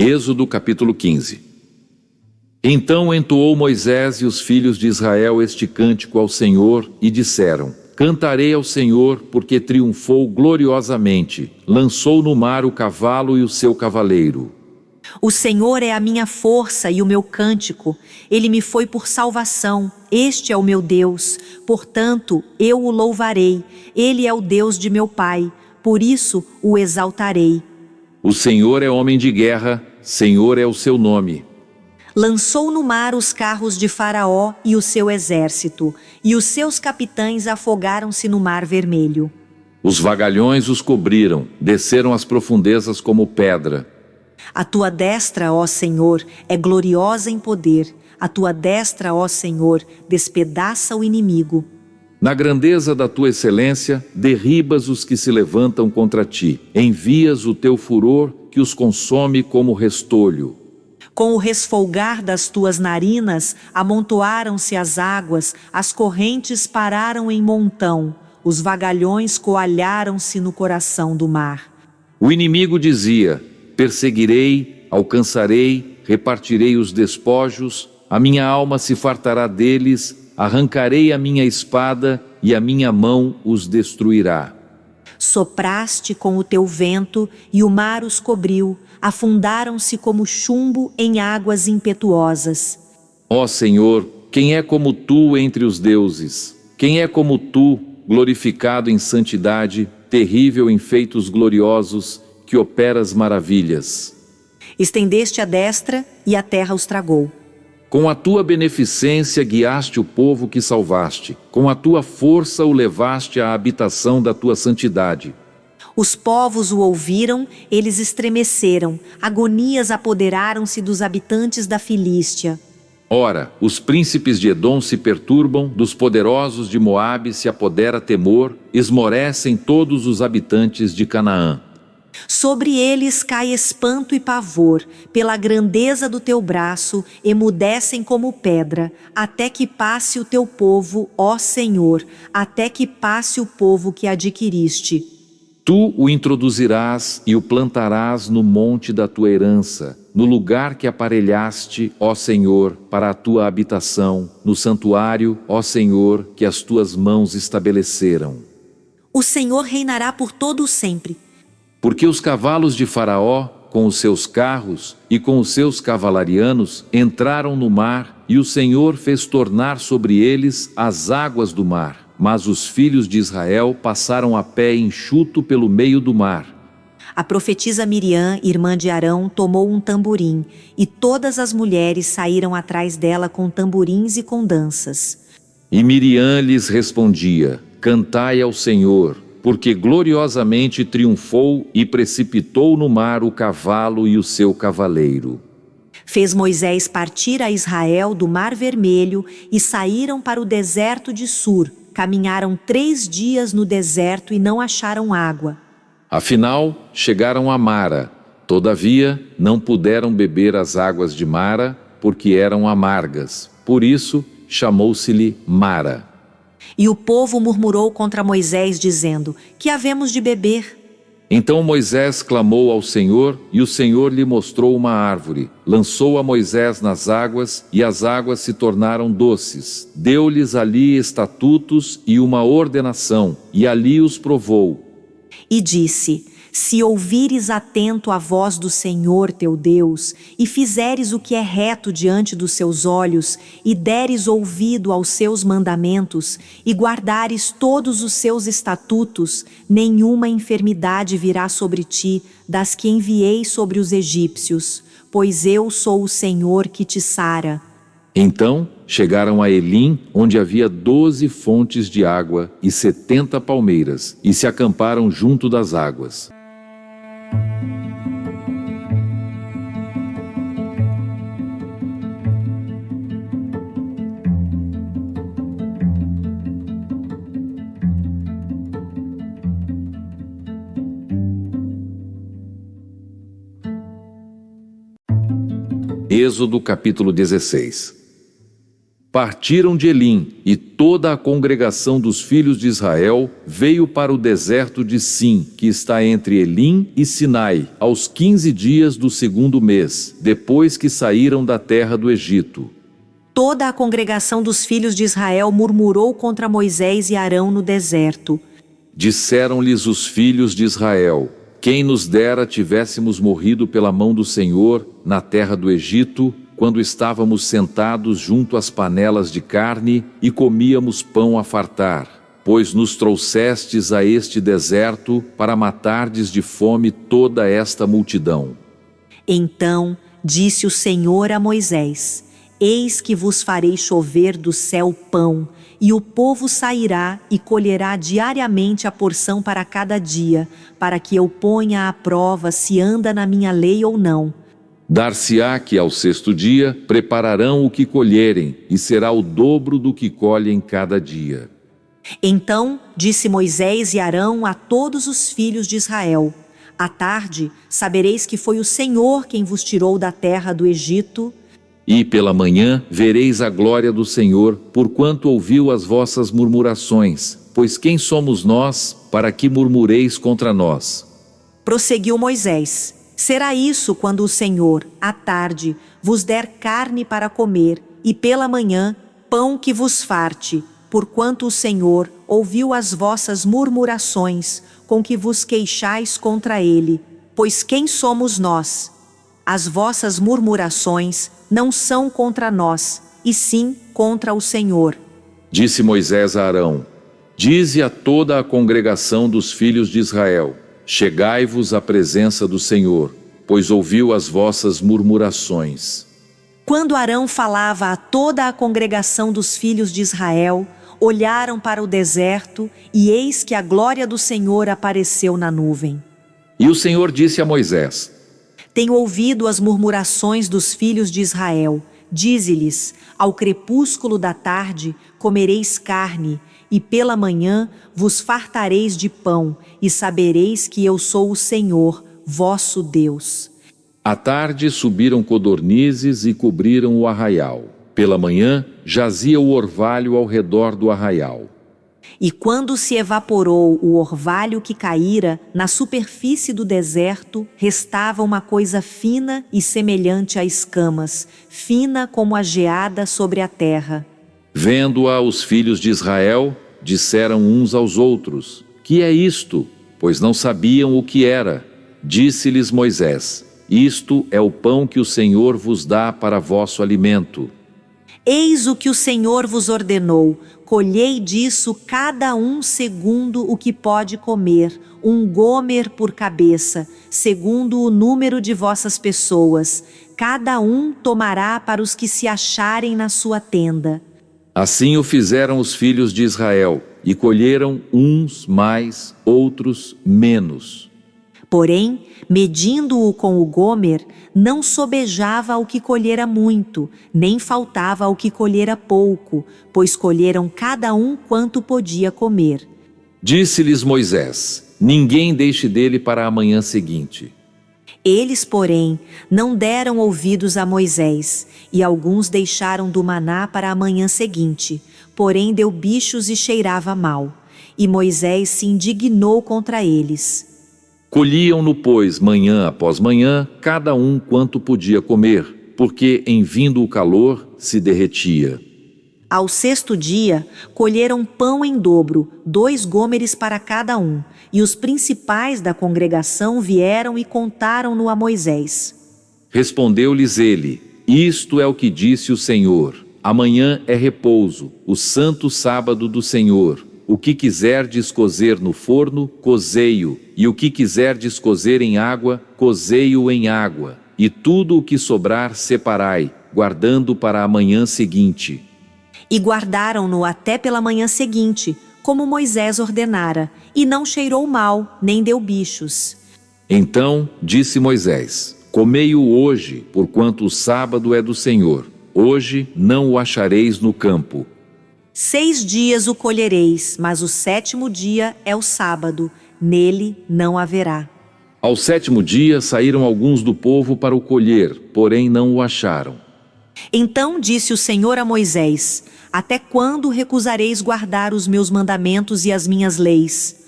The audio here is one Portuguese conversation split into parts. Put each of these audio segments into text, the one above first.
Êxodo capítulo 15. Então entoou Moisés e os filhos de Israel este cântico ao Senhor e disseram: Cantarei ao Senhor, porque triunfou gloriosamente, lançou no mar o cavalo e o seu cavaleiro. O Senhor é a minha força e o meu cântico, Ele me foi por salvação, este é o meu Deus, portanto eu o louvarei, Ele é o Deus de meu Pai, por isso o exaltarei. O Senhor é homem de guerra, Senhor é o seu nome. Lançou no mar os carros de Faraó e o seu exército, e os seus capitães afogaram-se no mar vermelho. Os vagalhões os cobriram, desceram às profundezas como pedra. A tua destra, ó Senhor, é gloriosa em poder, a tua destra, ó Senhor, despedaça o inimigo. Na grandeza da tua excelência, derribas os que se levantam contra ti, envias o teu furor que os consome como restolho. Com o resfolgar das tuas narinas, amontoaram-se as águas, as correntes pararam em montão, os vagalhões coalharam-se no coração do mar. O inimigo dizia: perseguirei, alcançarei, repartirei os despojos, a minha alma se fartará deles, arrancarei a minha espada e a minha mão os destruirá. Sopraste com o teu vento e o mar os cobriu, afundaram-se como chumbo em águas impetuosas. Ó Senhor, quem é como tu entre os deuses? Quem é como tu, glorificado em santidade, terrível em feitos gloriosos, que operas maravilhas? Estendeste a destra e a terra os tragou. Com a tua beneficência guiaste o povo que salvaste, com a tua força o levaste à habitação da tua santidade. Os povos o ouviram, eles estremeceram, agonias apoderaram-se dos habitantes da Filístia. Ora, os príncipes de Edom se perturbam, dos poderosos de Moabe se apodera temor, esmorecem todos os habitantes de Canaã. Sobre eles cai espanto e pavor, pela grandeza do teu braço, emudecem como pedra, até que passe o teu povo, ó Senhor, até que passe o povo que adquiriste. Tu o introduzirás e o plantarás no monte da tua herança, no lugar que aparelhaste, ó Senhor, para a tua habitação, no santuário, ó Senhor, que as tuas mãos estabeleceram. O Senhor reinará por todo o sempre. Porque os cavalos de Faraó, com os seus carros e com os seus cavalarianos, entraram no mar, e o Senhor fez tornar sobre eles as águas do mar. Mas os filhos de Israel passaram a pé enxuto pelo meio do mar. A profetisa Miriam, irmã de Arão, tomou um tamborim, e todas as mulheres saíram atrás dela com tamborins e com danças. E Miriam lhes respondia: Cantai ao Senhor, porque gloriosamente triunfou e precipitou no mar o cavalo e o seu cavaleiro. Fez Moisés partir a Israel do Mar Vermelho e saíram para o deserto de Sur. Caminharam 3 dias no deserto e não acharam água. Afinal, chegaram a Mara. Todavia, não puderam beber as águas de Mara, porque eram amargas. Por isso, chamou-se-lhe Mara. E o povo murmurou contra Moisés, dizendo: Que havemos de beber? Então Moisés clamou ao Senhor, e o Senhor lhe mostrou uma árvore. Lançou a Moisés nas águas, e as águas se tornaram doces. Deu-lhes ali estatutos e uma ordenação, e ali os provou. E disse: Se ouvires atento a voz do Senhor teu Deus, e fizeres o que é reto diante dos seus olhos, e deres ouvido aos seus mandamentos, e guardares todos os seus estatutos, nenhuma enfermidade virá sobre ti, das que enviei sobre os egípcios, pois eu sou o Senhor que te sara. Então chegaram a Elim, onde havia 12 fontes de água e 70 palmeiras, e se acamparam junto das águas. Êxodo capítulo 16. Partiram de Elim, e toda a congregação dos filhos de Israel veio para o deserto de Sim, que está entre Elim e Sinai, aos 15 dias do 2º mês, depois que saíram da terra do Egito. Toda a congregação dos filhos de Israel murmurou contra Moisés e Arão no deserto. Disseram-lhes os filhos de Israel: quem nos dera tivéssemos morrido pela mão do Senhor na terra do Egito, quando estávamos sentados junto às panelas de carne e comíamos pão a fartar, pois nos trouxestes a este deserto para matardes de fome toda esta multidão. Então disse o Senhor a Moisés: eis que vos farei chover do céu pão, e o povo sairá e colherá diariamente a porção para cada dia, para que eu ponha à prova se anda na minha lei ou não. Dar-se-á que ao 6º dia prepararão o que colherem, e será o dobro do que colhem cada dia. Então disse Moisés e Arão a todos os filhos de Israel: à tarde sabereis que foi o Senhor quem vos tirou da terra do Egito. E pela manhã vereis a glória do Senhor, porquanto ouviu as vossas murmurações. Pois quem somos nós, para que murmureis contra nós? Prosseguiu Moisés: será isso quando o Senhor, à tarde, vos der carne para comer, e pela manhã, pão que vos farte, porquanto o Senhor ouviu as vossas murmurações, com que vos queixais contra ele. Pois quem somos nós? As vossas murmurações não são contra nós, e sim contra o Senhor. Disse Moisés a Arão: dize a toda a congregação dos filhos de Israel: chegai-vos à presença do Senhor, pois ouviu as vossas murmurações. Quando Arão falava a toda a congregação dos filhos de Israel, olharam para o deserto, e eis que a glória do Senhor apareceu na nuvem. E o Senhor disse a Moisés: tenho ouvido as murmurações dos filhos de Israel. Dize-lhes: ao crepúsculo da tarde comereis carne, e pela manhã vos fartareis de pão, e sabereis que eu sou o Senhor, vosso Deus. À tarde subiram codornizes e cobriram o arraial. Pela manhã jazia o orvalho ao redor do arraial. E quando se evaporou o orvalho que caíra, na superfície do deserto restava uma coisa fina e semelhante a escamas, fina como a geada sobre a terra. Vendo-a os filhos de Israel, disseram uns aos outros: que é isto? Pois não sabiam o que era. Disse-lhes Moisés: isto é o pão que o Senhor vos dá para vosso alimento. Eis o que o Senhor vos ordenou: colhei disso cada um segundo o que pode comer, 1 gomer por cabeça, segundo o número de vossas pessoas. Cada um tomará para os que se acharem na sua tenda. Assim o fizeram os filhos de Israel, e colheram uns mais, outros menos. Porém, medindo-o com o gomer, não sobejava o que colhera muito, nem faltava o que colhera pouco, pois colheram cada um quanto podia comer. Disse-lhes Moisés: ninguém deixe dele para a manhã seguinte. Eles, porém, não deram ouvidos a Moisés, e alguns deixaram do maná para a manhã seguinte, porém deu bichos e cheirava mal. E Moisés se indignou contra eles. Colhiam-no, pois, manhã após manhã, cada um quanto podia comer, porque em vindo o calor se derretia. Ao 6º dia, colheram pão em dobro, 2 gômeres para cada um, e os principais da congregação vieram e contaram-no a Moisés. Respondeu-lhes ele: isto é o que disse o Senhor: amanhã é repouso, o santo sábado do Senhor. O que quiserdes cozer no forno, cozei-o, e o que quiserdes cozer em água, cozei-o em água. E tudo o que sobrar separai, guardando para a manhã seguinte. E guardaram-no até pela manhã seguinte, como Moisés ordenara, e não cheirou mal, nem deu bichos. Então disse Moisés: comei-o hoje, porquanto o sábado é do Senhor. Hoje não o achareis no campo. 6 dias o colhereis, mas o 7º dia é o sábado, nele não haverá. Ao 7º dia saíram alguns do povo para o colher, porém não o acharam. Então disse o Senhor a Moisés: Até quando recusareis guardar os meus mandamentos e as minhas leis?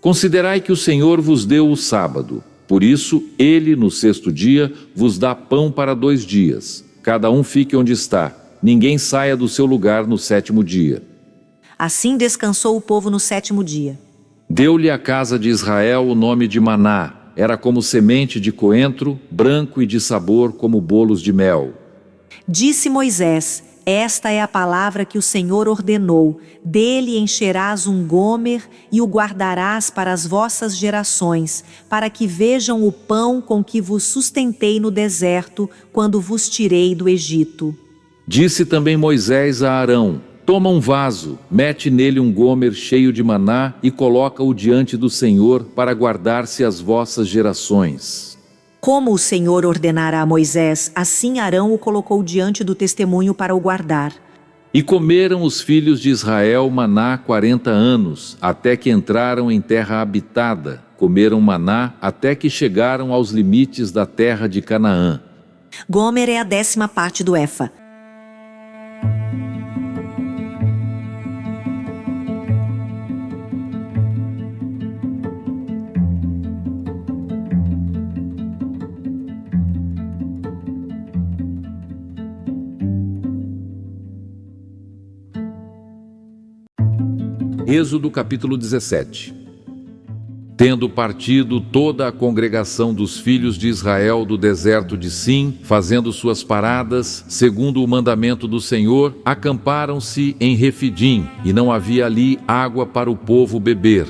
Considerai que o Senhor vos deu o sábado. Por isso, ele, no sexto dia, vos dá pão para 2 dias. Cada um fique onde está. Ninguém saia do seu lugar no 7º dia. Assim descansou o povo no 7º dia. Deu-lhe a casa de Israel o nome de Maná. Era como semente de coentro, branco e de sabor como bolos de mel. Disse Moisés: Esta é a palavra que o Senhor ordenou. Dele encherás um gomer e o guardarás para as vossas gerações, para que vejam o pão com que vos sustentei no deserto, quando vos tirei do Egito. Disse também Moisés a Arão: Toma um vaso, mete nele um gomer cheio de maná e coloca-o diante do Senhor para guardar-se as vossas gerações. Como o Senhor ordenara a Moisés, assim Arão o colocou diante do testemunho para o guardar. E comeram os filhos de Israel maná 40 anos, até que entraram em terra habitada. Comeram maná até que chegaram aos limites da terra de Canaã. Gomer é a 10ª parte do efa. Êxodo capítulo 17. Tendo partido toda a congregação dos filhos de Israel do deserto de Sim, fazendo suas paradas, segundo o mandamento do Senhor, acamparam-se em Refidim, e não havia ali água para o povo beber.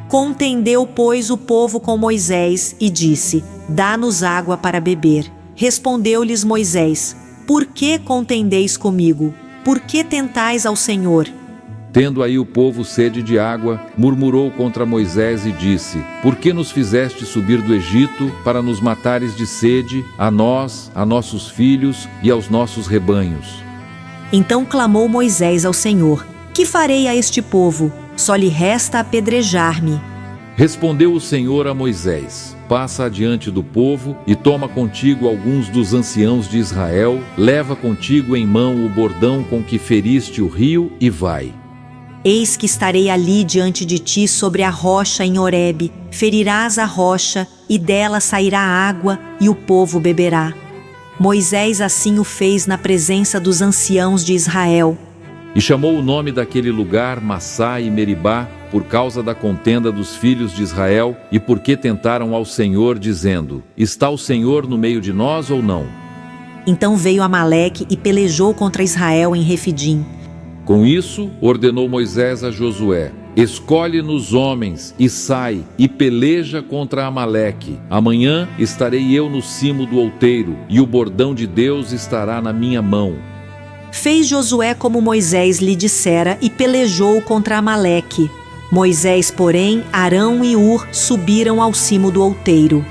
Contendeu, pois, o povo com Moisés e disse: Dá-nos água para beber. Respondeu-lhes Moisés: Por que contendeis comigo? Por que tentais ao Senhor? Tendo aí o povo sede de água, murmurou contra Moisés e disse: Por que nos fizeste subir do Egito para nos matares de sede, a nós, a nossos filhos e aos nossos rebanhos? Então clamou Moisés ao Senhor: Que farei a este povo? Só lhe resta apedrejar-me. Respondeu o Senhor a Moisés: Passa adiante do povo e toma contigo alguns dos anciãos de Israel, leva contigo em mão o bordão com que feriste o rio e vai. Eis que estarei ali diante de ti sobre a rocha em Horebe. Ferirás a rocha, e dela sairá água, e o povo beberá. Moisés assim o fez na presença dos anciãos de Israel. E chamou o nome daquele lugar Massá e Meribá, por causa da contenda dos filhos de Israel, e porque tentaram ao Senhor, dizendo: Está o Senhor no meio de nós ou não? Então veio Amaleque e pelejou contra Israel em Refidim. Com isso, ordenou Moisés a Josué: Escolhe-nos homens e sai, e peleja contra Amaleque. Amanhã estarei eu no cimo do outeiro, e o bordão de Deus estará na minha mão. Fez Josué como Moisés lhe dissera e pelejou contra Amaleque. Moisés, porém, Arão e Ur subiram ao cimo do outeiro.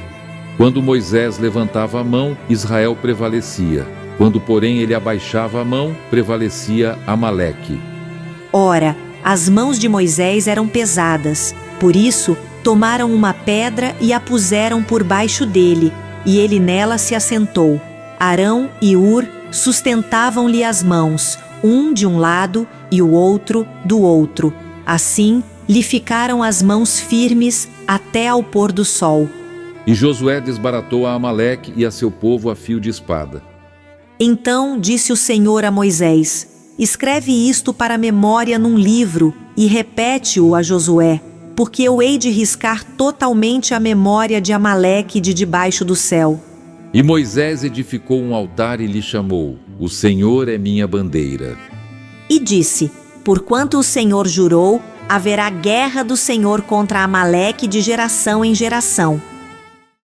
Quando Moisés levantava a mão, Israel prevalecia. Quando, porém, ele abaixava a mão, prevalecia Amaleque. Ora, as mãos de Moisés eram pesadas. Por isso, tomaram uma pedra e a puseram por baixo dele, e ele nela se assentou. Arão e Ur sustentavam-lhe as mãos, um de um lado e o outro do outro. Assim, lhe ficaram as mãos firmes até ao pôr do sol. E Josué desbaratou a Amaleque e a seu povo a fio de espada. Então disse o Senhor a Moisés: Escreve isto para a memória num livro e repete-o a Josué, porque eu hei de riscar totalmente a memória de Amaleque de debaixo do céu. E Moisés edificou um altar e lhe chamou: O Senhor é minha bandeira. E disse: Porquanto o Senhor jurou, haverá guerra do Senhor contra Amaleque de geração em geração.